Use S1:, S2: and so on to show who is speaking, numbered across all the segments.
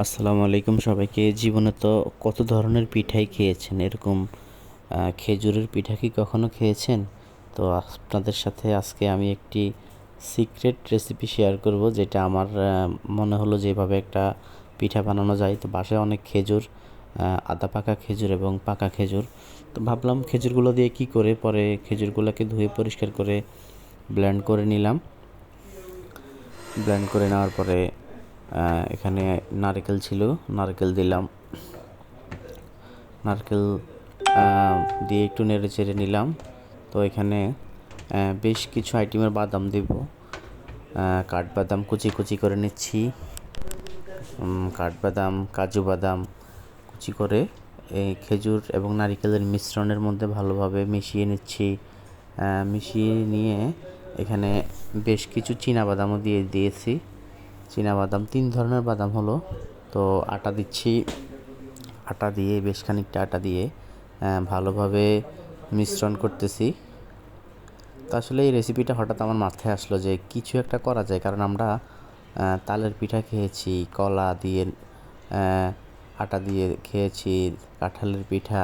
S1: আসসালামু আলাইকুম সবাইকে। জীবনে তো কত ধরনের পিঠাই খেয়েছেন, এরকম খেজুরের পিঠা কি কখনো খেয়েছেন? তো আপনাদের সাথে আজকে আমি একটি সিক্রেট রেসিপি শেয়ার করব, যেটা আমার মনে হলো যে এভাবে একটা পিঠা বানানো যায়। তো বাসায় অনেক খেজুর, আধা পাকা খেজুর এবং পাকা খেজুর। তো ভাবলাম খেজুরগুলো দিয়ে কি করে, পরে খেজুরগুলোকে ধুয়ে পরিষ্কার করে ব্লেন্ড করে নিলাম। ব্লেন্ড করে নেওয়ার পরে এখানে নারকেল ছিল, নারকেল দিলাম। নারকেল দিয়ে একটু নেড়ে চেড়ে নিলাম। তো এখানে বেশ কিছু আইটেমের বাদাম দেব। কাঠবাদাম কুচি কুচি করে নিচ্ছি। কাঠবাদাম, কাজু বাদাম কুচি করে এই খেজুর এবং নারকেলের মিশ্রণের মধ্যে ভালোভাবে মিশিয়ে নিচ্ছি। মিশিয়ে নিয়ে এখানে বেশ কিছু চীনাবাদামও দিয়েছি। চীনাবাদাম 3 ধরনের বাদাম হলো। তো আটা দিচ্ছি। আটা দিয়ে বেশ খানিকটা আটা দিয়ে ভালোভাবে মিশ্রণ করতেছি। তো আসলে এই রেসিপিটা হঠাৎ আমার মাথায় আসলো যে কিছু একটা করা যায়, কারণ আমরা তালের পিঠা খেয়েছি, কলা দিয়ে আটা দিয়ে খেয়েছি, কাঁঠালের পিঠা,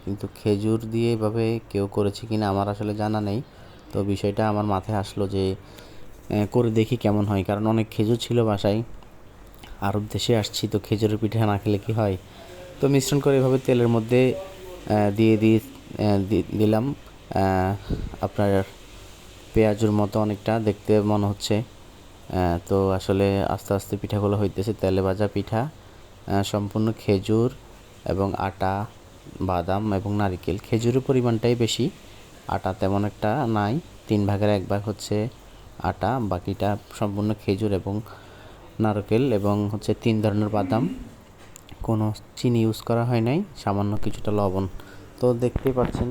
S1: কিন্তু খেজুর দিয়ে এভাবে কেউ করেছে কিনা আমার আসলে জানা নেই। তো বিষয়টা আমার মাথায় আসলো যে করে দেখি কেমন হয়, কারণ অনেক খেজুর ছিল বাসায়। আরব দেশে আসছি, তো খেজুরের পিঠা না খেলে কি হয়। তো মিশ্রণ করে এভাবে তেলের মধ্যে দিয়ে দিয়ে দিলাম। আপনার পেঁয়াজুর মতো অনেকটা দেখতে মনে হচ্ছে। তো আসলে আস্তে আস্তে পিঠাগুলো হইতেছে তেলে ভাজা পিঠা। সম্পূর্ণ খেজুর এবং আটা, বাদাম এবং নারকেল। খেজুরের পরিমাণটাই বেশি, আটা তেমন একটা নাই। 3 ভাগের 1 ভাগ হচ্ছে আটা, বাকিটা সম্পূর্ণ খেজুর এবং নারকেল এবং হচ্ছে 3 ধরনের বাদাম। কোনো চিনি ইউজ করা হয় নাই, সামান্য কিছুটা লবণ। তো দেখতেই পাচ্ছেন